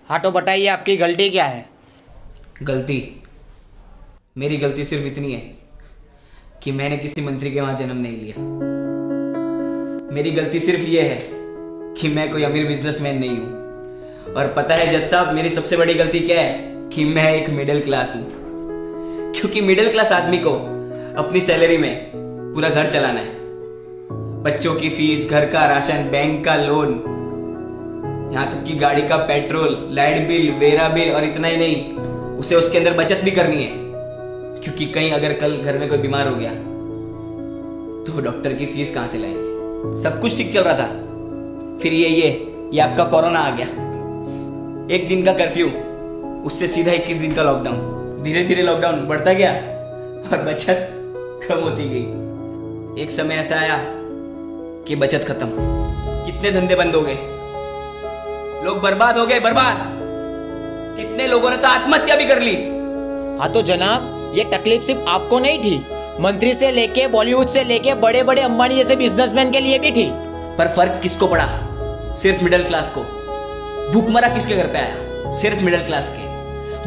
हाँ तो बताइए आपकी गलती क्या है? गलती, मेरी गलती सिर्फ इतनी है कि मैंने किसी मंत्री के वहां जन्म नहीं लिया। मेरी गलती सिर्फ ये है कि मैं कोई अमीर बिजनेसमैन नहीं हूं। और पता है जज साहब, मेरी सबसे बड़ी गलती क्या है कि मैं एक मिडिल क्लास हूं। क्योंकि मिडिल क्लास आदमी को अपनी सैलरी में पूरा घर चलाना है। बच्चों की फीस, घर का राशन, बैंक का लोन, यहाँ तक कि गाड़ी का petrol, light bill, vera bill, और इतना ही नहीं, उसे उसके अंदर बचत भी करनी है। क्योंकि कहीं अगर कल घर में कोई बीमार हो गया तो डॉक्टर की फीस कहां से लाएंगे। सब कुछ ठीक चल रहा था, फिर ये आपका कोरोना आ गया। 1 दिन का कर्फ्यू, उससे सीधा 21 दिन का लॉकडाउन। धीरे धीरे लॉकडाउन बढ़ता गया और बचत कम होती गई। एक समय ऐसा आया कि बचत खत्म, कितने धंधे बंद हो गए, लोग बर्बाद हो गए, बर्बाद। कितने लोगों ने तो आत्महत्या भी कर ली। हाँ तो जनाब, ये तकलीफ सिर्फ आपको नहीं थी, मंत्री से लेके बॉलीवुड से लेके बड़े बड़े अंबानी जैसे बिजनेसमैन के लिए भी थी। पर फर्क किसको पड़ा? सिर्फ मिडिल क्लास को। भूखमरा किसके घर पे आया? सिर्फ मिडिल क्लास के।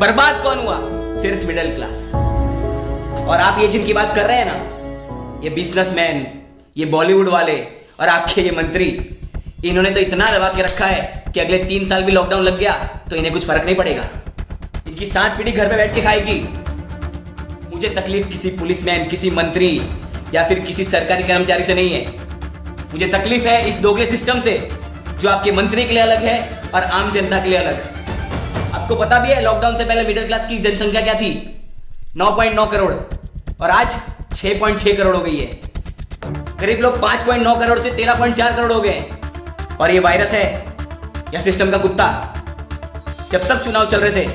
बर्बाद कौन हुआ? सिर्फ मिडिल क्लास। और आप ये जिनकी बात कर रहे हैं ना, ये बिजनेसमैन, ये बॉलीवुड वाले और आपके ये मंत्री, इन्होंने तो इतना दबा के रखा है कि अगले 3 साल भी लॉकडाउन लग गया तो इन्हें कुछ फर्क नहीं पड़ेगा। इनकी 7 पीढ़ी घर पे बैठ के खाएगी। मुझे तकलीफ किसी पुलिसमैन, किसी मंत्री या फिर किसी सरकारी कर्मचारी से नहीं है। मुझे तकलीफ है इस दोगले सिस्टम से, जो आपके मंत्री के लिए अलग है और आम जनता के लिए अलग। आपको पता भी है लॉकडाउन से पहले मिडिल क्लास की जनसंख्या क्या थी? 9.9 करोड़, और आज 6.6 करोड़ हो गई है। गरीब लोग 5.9 करोड़ से 13.4 करोड़ हो गए। और ये वायरस है या सिस्टम का कुत्ता? जब तक चुनाव चल रहे थे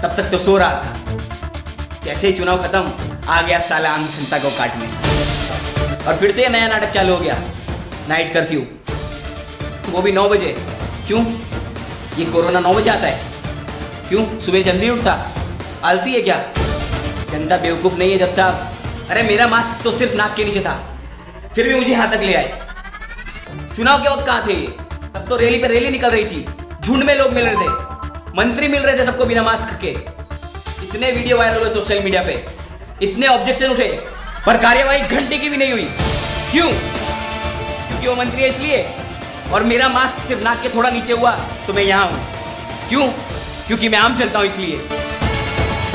तब तक तो सो रहा था। जैसे ही चुनाव खत्म, आ गया साला आम जनता को काटने। और फिर से नया नाटक चालू हो गया, नाइट कर्फ्यू, वो भी 9 बजे। क्यों? ये कोरोना 9 बजे आता है? क्यों? सुबह जल्दी उठता? आलसी है क्या? जनता बेवकूफ नहीं है जज साहब। अरे मेरा मास्क तो सिर्फ नाक के नीचे था, फिर भी मुझे यहां तक ले आए। चुनाव के वक्त कहां थे? तब तो रैली पे रैली निकल रही थी, झुंड में लोग मिल रहे थे, मंत्री मिल रहे थे सबको बिना मास्क के। इतने वीडियो वायरल हुए सोशल मीडिया पे, इतने ऑब्जेक्शन उठे, पर कार्यवाही घंटे की भी नहीं हुई। क्यों? क्योंकि वो मंत्री है इसलिए। और मेरा मास्क सिर्फ नाक के थोड़ा नीचे हुआ तो मैं यहां हूं। क्यों? क्योंकि मैं आम चलता हूं इसलिए।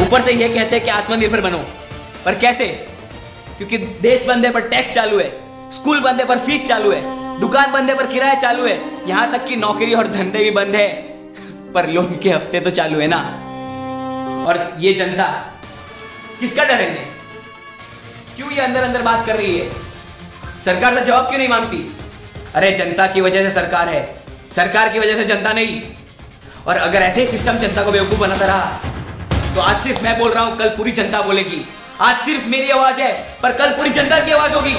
ऊपर से ये कहते हैं कि आत्मनिर्भर बनो, पर कैसे? क्योंकि देश बंद है पर टैक्स चालू है, स्कूल बंद है पर फीस चालू है, दुकान बंद है पर किराया चालू है, यहां तक कि नौकरी और धंधे भी बंद है पर लोन के हफ्ते तो चालू है ना। और ये जनता, किसका डर है इन्हें? क्यों ये अंदर अंदर बात कर रही है? सरकार से जवाब क्यों नहीं मांगती? अरे जनता की वजह से सरकार है, सरकार की वजह से जनता नहीं। और अगर ऐसे ही सिस्टम जनता को बेवकूफ बनाता रहा तो आज सिर्फ मैं बोल रहा हूं, कल पूरी जनता बोलेगी। आज सिर्फ मेरी आवाज है पर कल पूरी जनता की आवाज होगी।